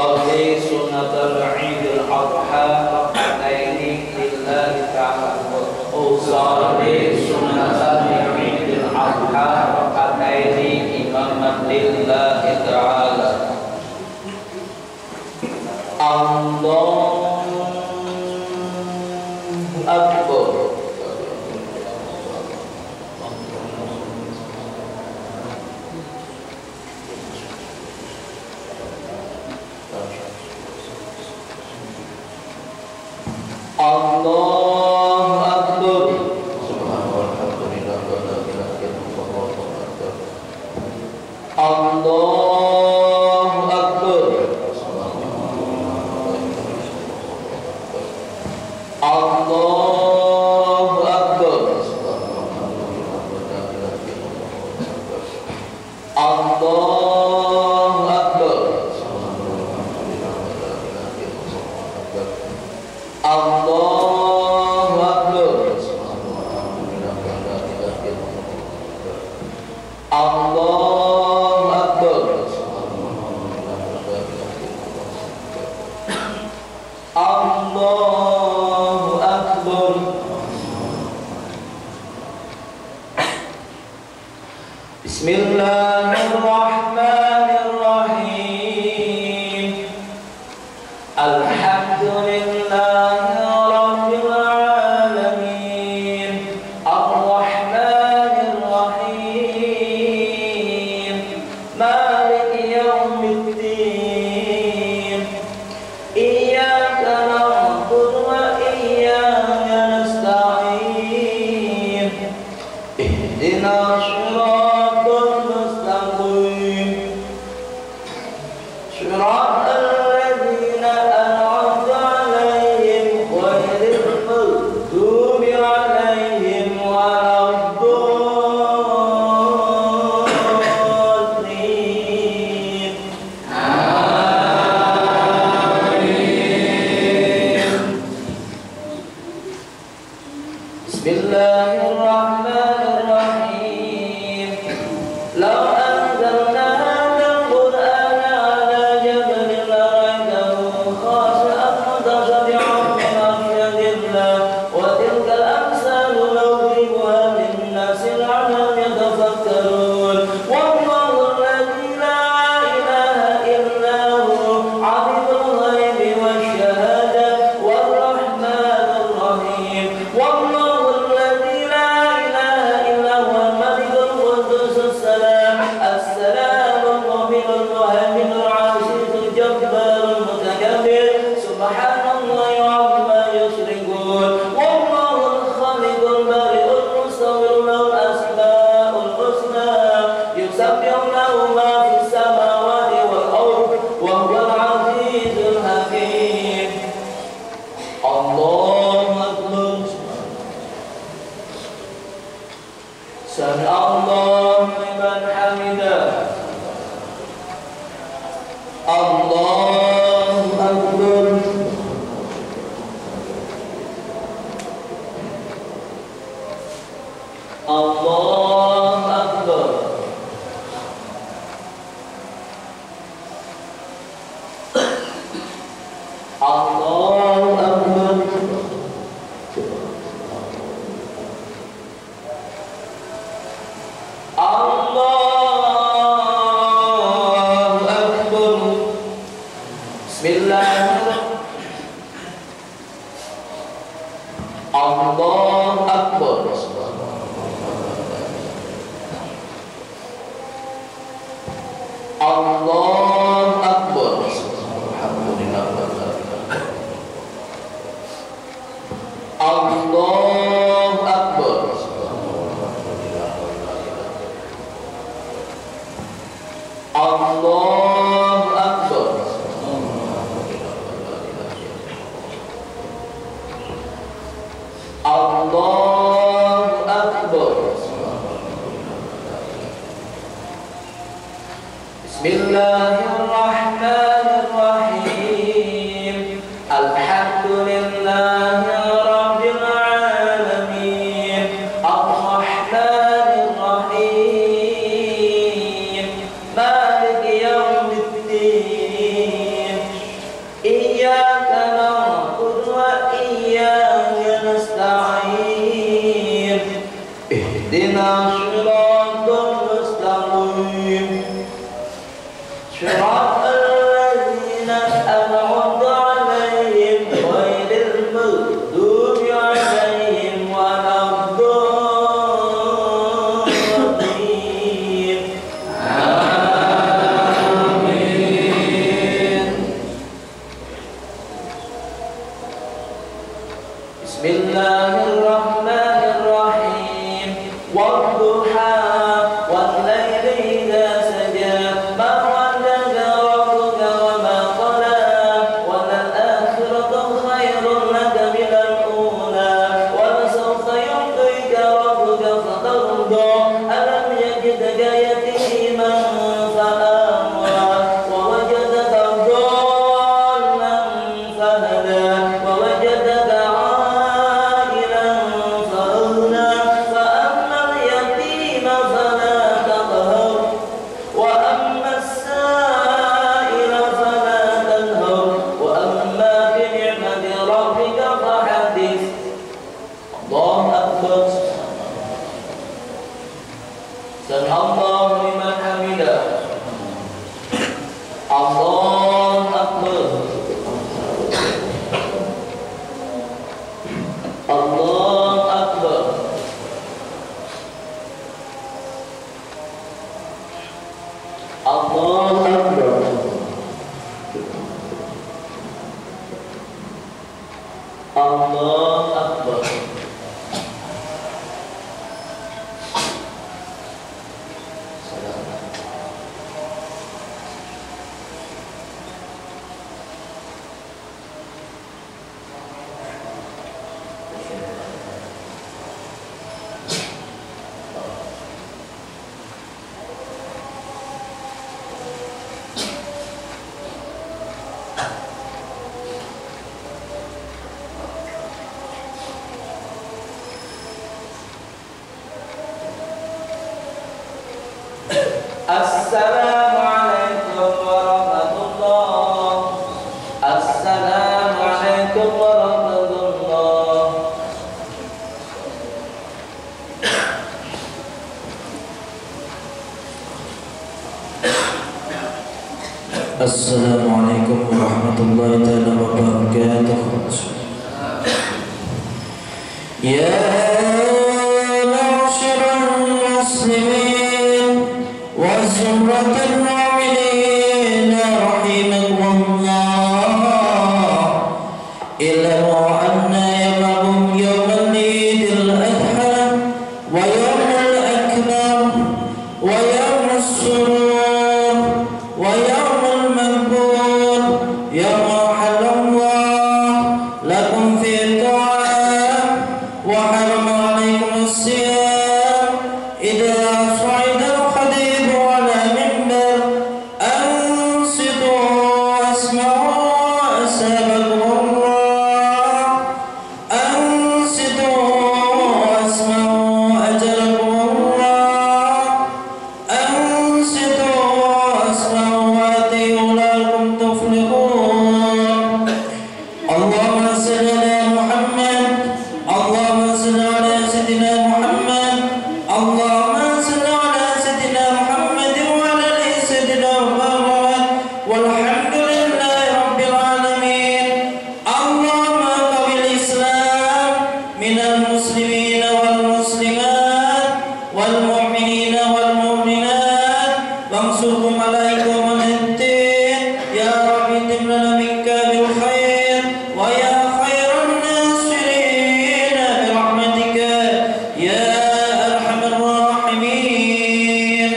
Usalli sunnatal Idul Adha raka'ataini lillahi ta'ala. Usalli sunnatal Idul Adha raka'ataini imaman lillahi ta'ala. Allahu Akbar. Allahu Akbar. Allahu Akbar. Allahu Akbar. Allahu Akbar. Allahu Akbar. Allahu Akbar. Allahu Akbar. Bismillahirrahmanirrahim. Alhamdulillahi rabbil alamin. Ar-Rahmanir Rahim. Maliki yaumiddin. Iyyaka na'budu wa iyyaka nasta'in. Ihdinas siratal mustaqim. Siratal ladzina an'amta 'alaihim ghairil maghdubi 'alaihim waladdallin. Bismillahirrahmanirrahim. Law anzalna hadzal qur'ana 'ala jabalin lara'aytahu khashi'an mutasaddi'an min khashyatillah wa tilkal amsalu nadribuha lin-nasi la'allahum yatafakkarun. Wallahu alladzi la ilaha illa hu 'alimul ghaibi wasyahada war-rahmanur rahim. Wallahu alladzi la ilaha illa huwal malikul quddusus salam as-salamul mu'minul muhaiminul 'azizul jabbarul mutakabbir. Subhanallahi 'amma yushrikun. Wallahul khaliqul bari'ul musawwirul lahul asmaul husna. Yusabbihu lahu ma fis samawati wal ardh wa huwal 'azizul hakim. Allahu Akbar. Sami Allahu liman hamidah. Allahu Akbar. Allahu Akbar. Allahu Akbar. Allahu Akbar. Bismillahirrahmanirrahim. Allahu Akbar. Allahu Akbar. Alhamdulillah. Allahu Akbar. Allahu Akbar. Allahu إياك نعبد وإياك نستعين اهدنا الصراط المستقيم صراط الذين أنعمت عليهم غير المغضوب عليهم ولا الضالين آمين. بسم الله الرحمن الرحيم والضحى والليل إذا سجى ما ودعك ربك وما قلى وللآخرة خير لك من الأولى ولسوف يعطيك ربك فترضى ألم يجدك يتيما فآوى ووجدك ضالا فهدى ووجدك عائلا فأغنى فأما اليتيم فلا تقهر وأما السائل فلا تنهر وأما بنعمة ربك فحدث. الله أكبر. سمع الله لمن حمده. الله أكبر. الله أكبر. الله أكبر. الله أكبر. Assalamualaikum warahmatullahi. Assalamualaikum warahmatullahi. Assalamualaikum warahmatullahi taala wabarakatuh. Ya ma'asyiral muslimin wa zumratal mu'minin rahimakumullah, ilamu anna yawmum yawmal idil adha wa yawmul akbar wa yawmus surur wa yawmul maqbul yawma halallah lakum fi ta'am wa harama alaikum as-siyam idza sa'ida al-khadib ala minbar ansitu asma'u asabakumullah ansitu asma'u ajalakumullah ansitu asma'u ati'u lakum tuflihun. Allahumma salli ala Muhammad, Allahumma salli ala Sayyidina Muhammad, Allahumma salli ala Sayyidina Muhammad wa ala ali Sayyidina Muhammad walhamdulillahi rabbil alamin. Allahumma qawil Islam minal muslimin wal muslimat wal mu'minin wal mu'minat wansurhum alaikum al-din ya rabbi timlana minka bil khair wa ya khairan nasirin bi rahmatika ya arhamar rahimin.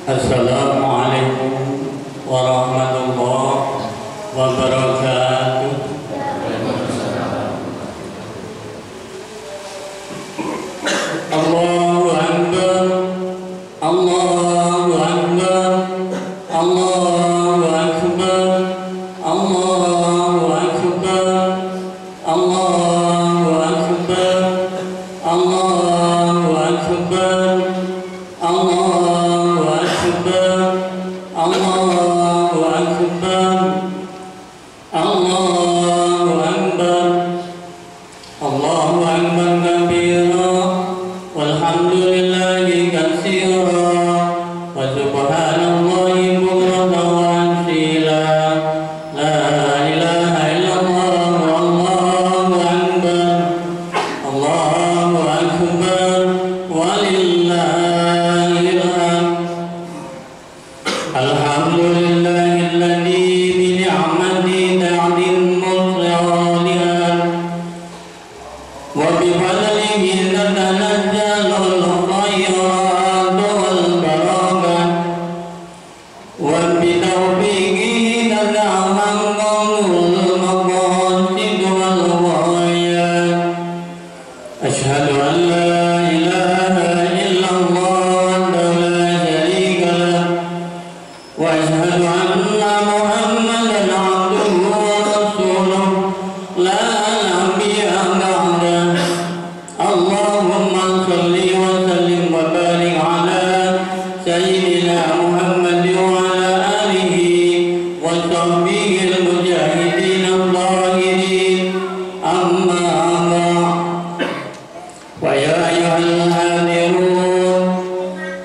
Assalamualaikum warahmatullahi wabarakatuh. لا نبي بعده. اللهم صل وسلم وبارك على سيدنا محمد وعلى آله وصحبه المجاهدين الظاهرين. أما بعد، فيا أيها الحاضرون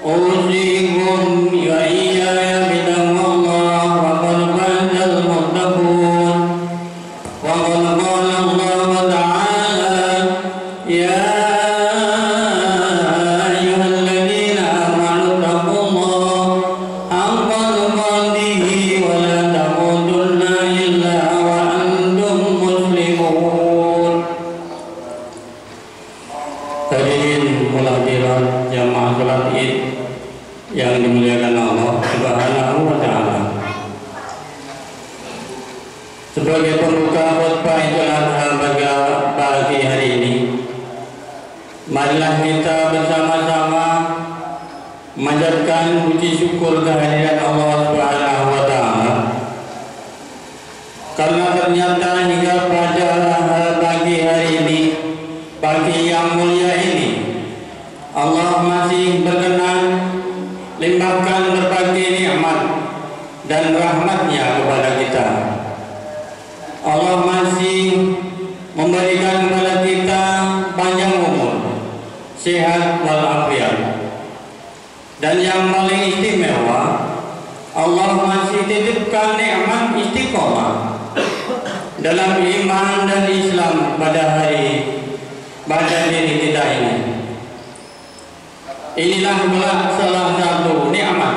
أوصيكم وإياي بتقوى الله وقد فاز المتقون. وقد قال الله تعالى: يا أيها الذين آمنوا اتقوا الله حق تقاته ولا تموتن إلا وأنتم مسلمون. Hadirin mulhadirat jamaah salat Id yang dimuliakan Allah Subhanahu wa taala. Sebagai pembuka khutbah Idul Adha pagi hari ini, marilah kita bersama-sama memanjatkan puji syukur kehadiran Allah Subhanahu wa taala. Karena ternyata hingga pada pagi hari ini, pagi yang mulia ini, Allah masih berkenan limpahkan berbagai nikmat dan rahmat-Nya kepada kita. Allah masih memberikan kepada kita panjang umur, sehat walafiat. Dan yang paling istimewa, Allah masih titipkan nikmat istiqomah dalam iman dan Islam pada diri kita ini. Inilah pula salah satu nikmat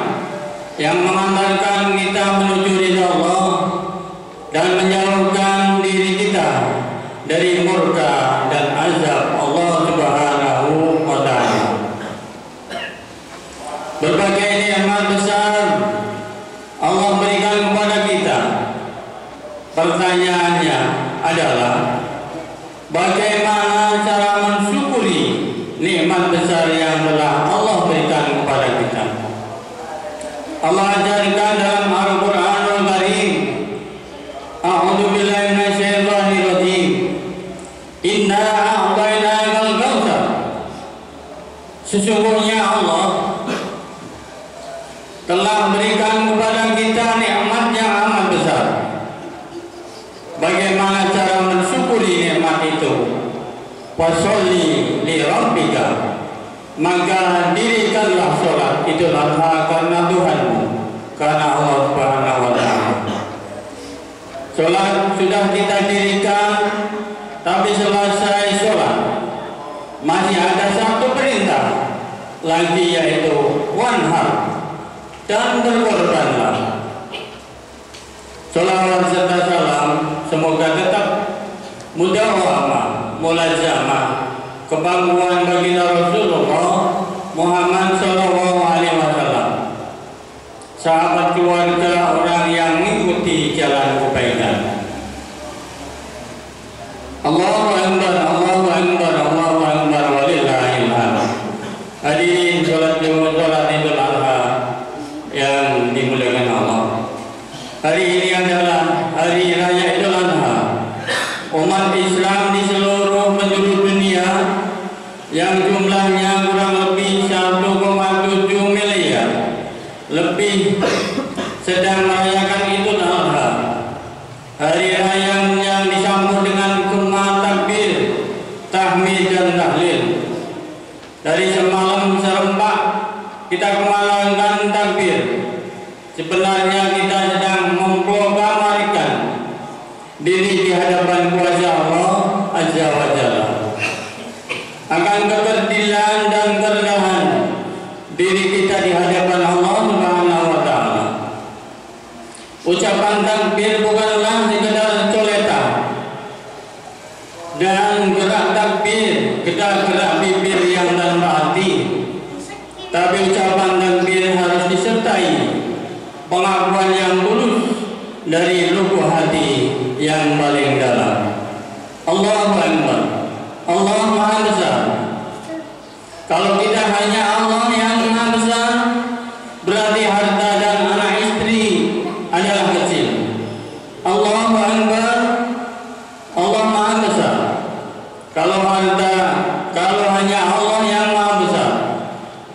yang mengantarkan kita menuju ridha Allah dan menjauhkan diri kita dari murka dan azab Allah Subhanahu wa taala. Berbagai nikmat besar Allah berikan kepada kita. Pertanyaannya adalah, bagaimana cara mensyukuri nikmat besar yang telah Allah berikan kepada kita? Allah ajarkan dalam Al-Qur'anul Karim, A'udzu billahi minasyaitonir rajim. Inna a'tainakal kautsar. Sesungguhnya Allah telah berikan kepada kita nikmat yang amat besar. Bagaimana cara mensyukuri nikmat itu? Fasholli li rabbika, maka dirikanlah sholat Idul Adha karena Tuhanmu, karena Allah Subhanahu wa taala. Sholat sudah kita dirikan, tapi selesai sholat masih ada satu perintah lagi, yaitu wanhar, dan berkorbanlah. Sholawat serta salam semoga tetap mudawamah, mulazamah, kebanggaan baginda Rasulullah Muhammad sallallahu alaihi wasallam, sahabat keluarga orang yang mengikuti jalan kebaikan. Allahu akbar, Allahu akbar, Allahu akbar, walillahil hamd. Hadirin salat Idul Adha yang dimuliakan Allah. Hari ini adalah hari raya Idul Adha. Umat Islam di seluruh penjuru dunia yang jumlahnya kurang lebih 1,7 miliar lebih sedang merayakan Idul Adha. Hari raya yang disambut dengan kemah takbir, tahmid dan tahlil. Dari semalam serempak kita kemalankan takbir. Sebenarnya kita sedang memproklamirkan diri di hadapan kuasa Allah Azza wa Jalla akan keberdilan dan kerendahan diri kita di hadapan Allah Subhanahu wa taala. Ucapan takbir bukanlah sekedar coletan dan gerak takbir, gerak bibir yang tanpa hati, tapi ucapan takbir harus disertai pengakuan yang tulus dari lubuk hati yang paling dalam. Allahu Akbar, Allah Maha Besar. Kalau kita hanya Allah yang Maha Besar, berarti harta dan anak istri adalah kecil. Allahu Akbar, Allah harta, kalau hanya Allah yang Maha Besar,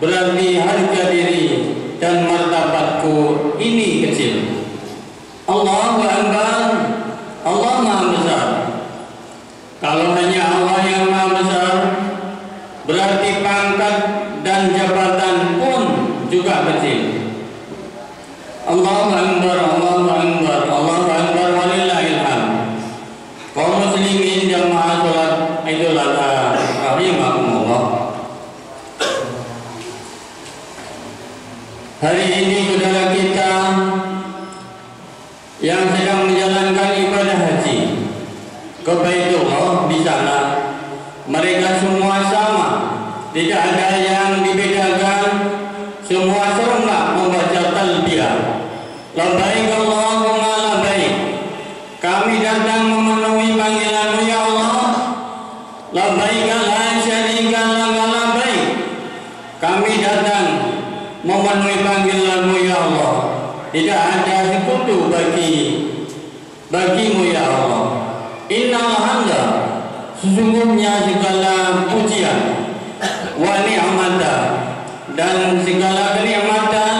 berarti harga diri dan martabatku ini kecil. Allahu Akbar, Allah Maha Besar. Kalau hanya Allah yang Maha Besar, berarti pangkat dan jabatan pun juga kecil. Allahu Akbar, Allahu Akbar, Allahu Akbar, walillahil hamd. Kaum muslimin jamaah salat Idul Adha rahimakumullah. Hari ini saudara kita yang sedang menjalankan ibadah haji ke Baitullah, di sana mereka semua sama, tidak ada yang dibedakan, semua serentak membaca talbiyah. Labbaik Allahumma labbaik, kami datang memenuhi panggilan-Mu ya Allah. Labbaik la syarika laka labbaik, kami datang memenuhi panggilan-Mu ya Allah. Tidak ada sekutu bagimu ya Allah. Innal hamda, sesungguhnya segala pujian, wa ni'mata, dan segala kenikmatan,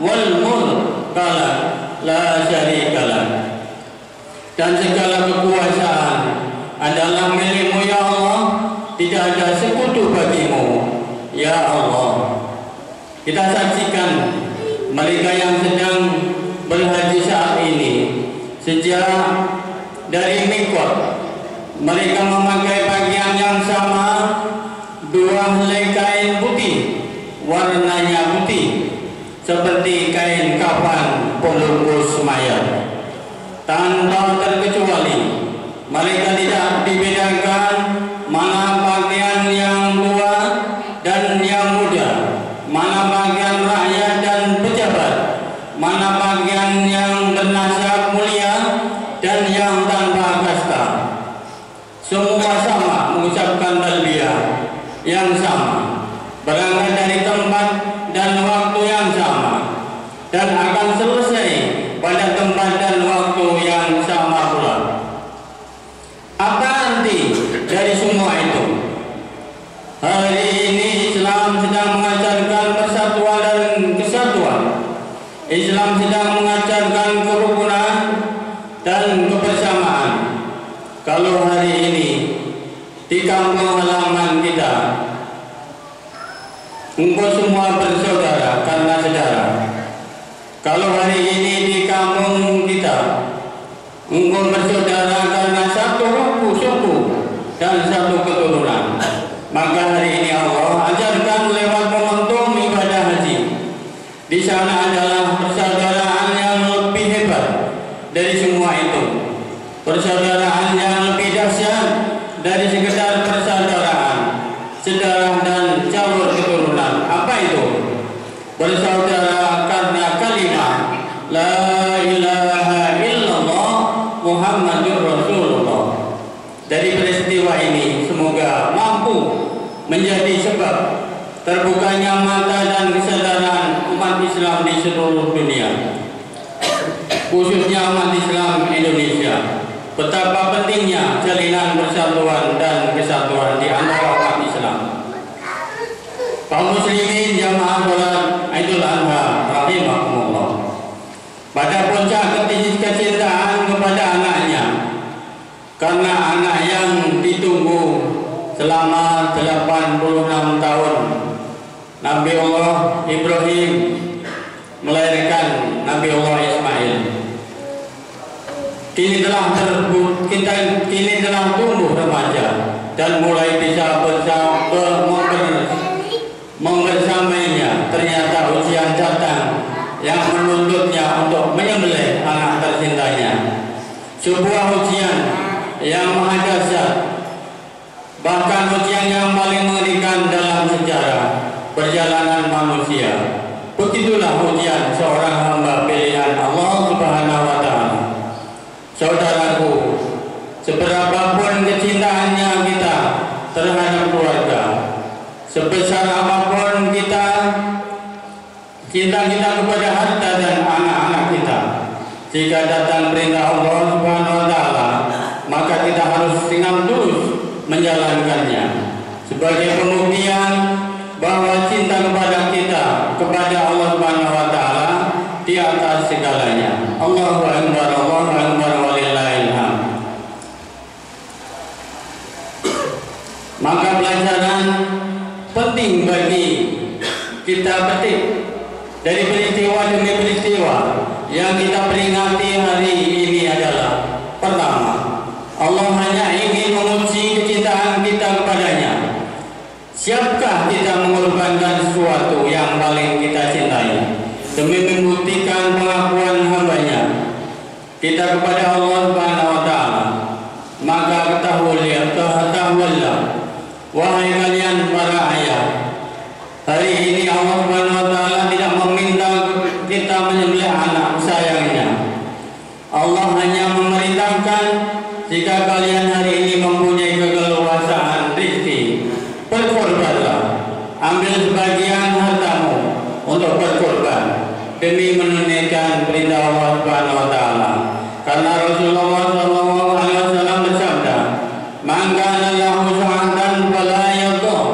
wal mulk la syarikalah, dan segala kekuasaan adalah milik-Mu ya Allah. Tidak ada sekutu bagimu ya Allah. Kita saksikan mereka yang sedang berhaji saat ini, sejak dari Miqat mereka memakai pakaian yang sama, 2 helai kain putih, warnanya putih seperti kain kafan pembungkus mayat. Tanpa terkecuali mereka tidak dibedakan mana pakaian yang tua dan yang muda, mana pakaian rakyat dan pejabat, mana pakaian yang bernasab mulia dan yang tanpa kasta. Semua sama mengucapkan talbiyah yang sama, berangkat dari tempat dan waktu yang sama, dan akan selesai pada tempat dan waktu yang sama pula. Apa arti dari semua itu? Hari ini Islam sedang mengajarkan persatuan dan kesatuan. Islam sedang mengajarkan kerukunan dan kebersamaan. Kalau hari ini di kampung halaman kita, engkau semua bersaudara karena saudara. Kalau hari ini di kampung kita, engkau bersaudara karena satu suku dan satu keturunan, maka hari ini Allah ajarkan lewat momentum ibadah haji. Di sana adalah persaudaraan yang lebih hebat dari semua itu, persaudaraan yang lebih dahsyat dari sekedar persaudaraan sedarah dan jalur keturunan. Apa itu? Bersaudara karena kalimat la ilaha illallah Muhammadur Rasulullah. Dari peristiwa ini semoga mampu menjadi sebab terbukanya mata dan kesadaran umat Islam di seluruh dunia, khususnya umat Islam Indonesia, betapa pentingnya jalinan persatuan dan kesatuan di antara umat Islam. Kaum muslimin jamaah salat Idul Adha rahimakumullah. Pada puncak kecintaan kepada anaknya, karena anak yang ditunggu selama 86 tahun, Nabi Allah Ibrahim melahirkan Nabi Allah Ismail. Kini telah tumbuh remaja dan mulai bisa membersamainya. Ternyata ujian datang yang menuntutnya untuk menyembelih anak tercintanya. Sebuah ujian yang maha dahsyat, bahkan ujian yang paling mengerikan dalam sejarah perjalanan manusia. Begitulah ujian seorang hamba pilihan Allah Subhanahu wa Ta'ala. Saudaraku, seberapapun kecintaannya kita terhadap keluarga, sebesar apapun cinta kita kepada harta dan anak-anak kita, jika datang perintah Allah Subhanahu wa Ta'ala, maka kita harus dengan tulus menjalankannya sebagai pembuktian bahwa cinta kepada Allah Subhanahu wa taala di atas segalanya. Allahu akbar, Allahu akbar, walillahil hamd. Maka pelajaran penting bagi kita petik dari peristiwa demi peristiwa yang kita peringati hari ini adalah: pertama, Allah hanya ingin menguji kecintaan kita kepadanya. Siapkah kita mengorbankan sesuatu yang paling kita cintai demi membuktikan pengakuan hambanya kita kepada Allah Subhanahu wa taala? Maka ketahuilah, wahai kalian para ayah, hari ini Allah Subhanahu wa taala tidak meminta kita menyembelih anak sayangnya. Allah hanya memerintahkan, jika kalian hari ini mempunyai keleluasaan rezeki, berkorbanlah, ambil sebagian hartamu untuk berkorban demi menunaikan perintah Allah Subhanahu wa taala. Karena Rasulullah SAW bersabda, "Man kana lahu syahatan fala yadhur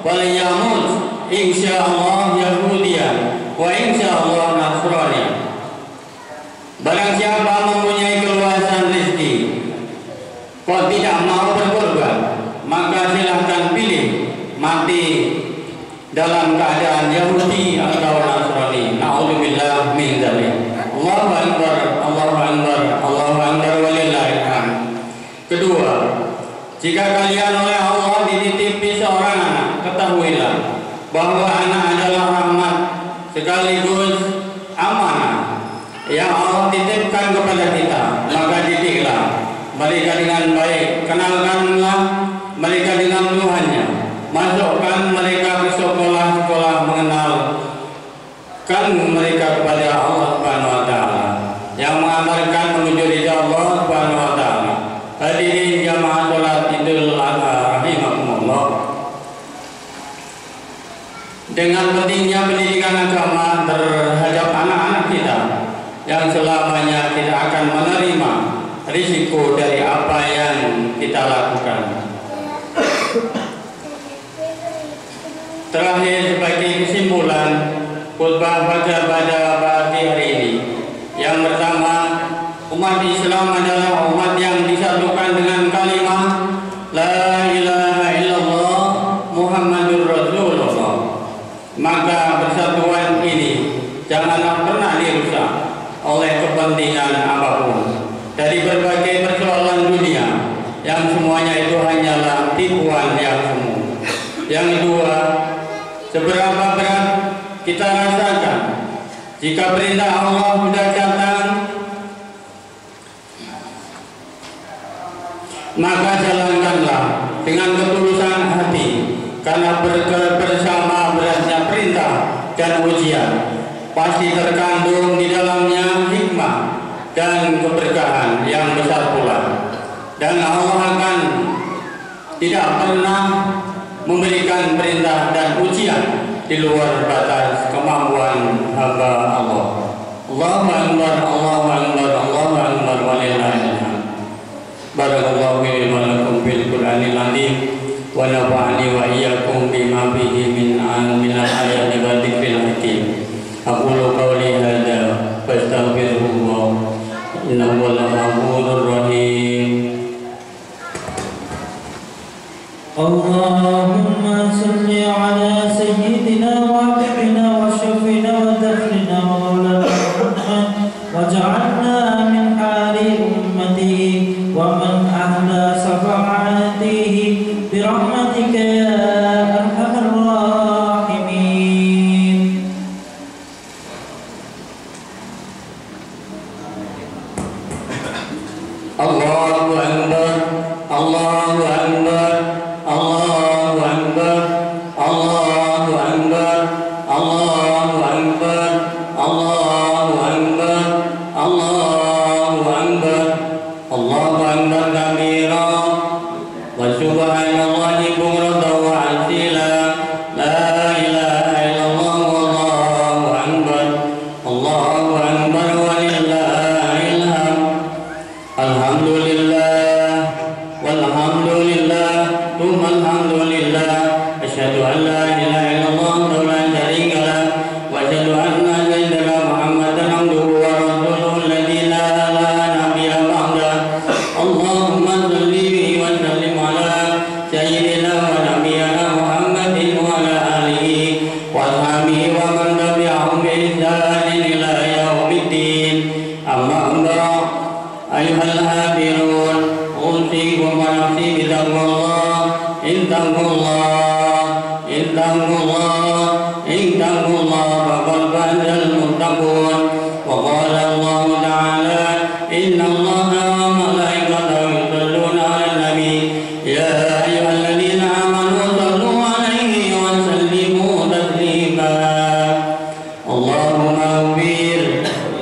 wal yamut insyaallah yahudiyan wa insyaallah nasrani." Barang siapa mempunyai keluasan rezeki kok tidak mau berkorban, maka silahkan pilih mati dalam keadaan Yahudi atau Nasrani. Na'udzubillah min dzalik. Allahu akbar, Allahu akbar, Allahu akbar, walillahil hamd. Kedua, jika kalian oleh Allah dititipi seorang anak, ketahuilah bahwa anak adalah rahmat sekaligus amanah yang Allah titipkan kepada kita. Maka didiklah mereka dengan baik, kenalkanlah mereka dengan Tuhannya, masukkan mereka ke sekolah-sekolah, mengenalkan mereka kepada Allah Subhanahu wa taala yang mengantarkan menuju ridha Allah Subhanahu wa taala. Hadirin jamaah salat Idul Adha rahimakumullah. Dengan pentingnya pendidikan agama terhadap anak-anak kita yang selamanya tidak akan menerima risiko dari apa yang kita lakukan. Terakhir, sebagai kesimpulan khutbah pada pagi hari ini, yang pertama, umat Islam adalah umat yang disatukan dengan kalimat La ilaha illallah Muhammadur Rasulullah. Maka persatuan ini janganlah pernah dirusak oleh kepentingan apapun dari berbagai persoalan dunia yang semuanya itu hanyalah tipuan yang semu. Yang kedua, seberapa berat kita rasakan jika perintah Allah sudah datang, maka jalankanlah dengan ketulusan hati, karena bersama beratnya perintah dan ujian pasti terkandung di dalamnya hikmah dan keberkahan yang besar pula. Dan Allah akan tidak pernah memberikan perintah dan ujian di luar batas kemampuan hamba Allah. Allahu akbar, Allahu akbar, Allahu akbar, walillahil hamd. Barakallahu fi wa lakum fil Qur'anil azim wa nafa'ani wa iyyakum bima fihi min al-ayati wa dzikril hakim. Aqulu qawli hadza fastaghfirullah innahu huwal ghafurur rahim. Allahumma salli ala sayyidina wa habibina wa syafina wa dafrina wa maulana Muhammad waj'alna min hali ummatihi wa man ahda safa'atihi birahmatika ya arhamar rahimin. Allahu akbar, Allahu akbar, Allahu akbar, Allahu akbar, Allahu akbar, Allahu akbar, Allahu akbar, Allahu akbar kabira wa subhanallahi bukratan wa asila. La ilaha illallah wallahu akbar, Allahu akbar, walillahil hamd. Alhamdulillah walhamdulillah أن لا إله إلا الله وحده لا شريك له وأشهد أن سيدنا محمدا عبده ورسوله الذي لا نبي بعده اللهم صل وسلم على سيدنا ونبينا محمد وعلى آله وأصحابه ومن تبعهم بإحسان إلى يوم الدين أما بعد أيها الحاضرون أوصيكم ونفسي بتقوى الله اتقوا الله فقد فاز المتقون وقال الله تعالى إن الله وملائكته يصلون على النبي يا أيها الذين آمنوا صلوا عليه وسلموا تسليما اللهم اغفر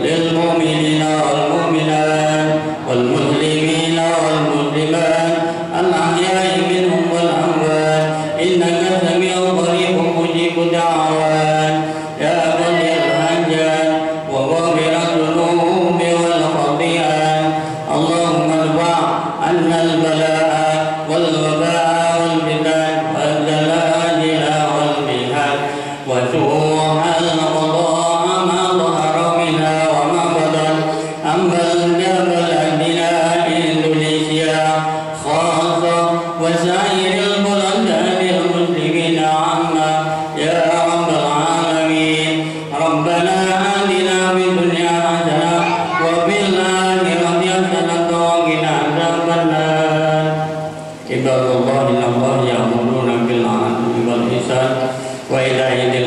للمؤمنين والمؤمنات والمسلمين والمسلمات الأحياء منهم والأموات إنك سميع قريب مجيب الدعوات يا قاضي الحاجات وغافر الذنوب والخطيئات اللهم ارفع عنا البلاء والوباء والفتن والزلازل والمحن وسوء القضاء ما ظهر منها وما بطن أما بلدنا إندونيسيا خاصة وسائر البلدان المسلمين عامة يا رب العالمين ربنا آتنا في الدنيا حسنة وفي الآخرة حسنة وقنا عذاب النار عباد الله إن الله يأمرون بالعدل والإحسان وإيتاء ذي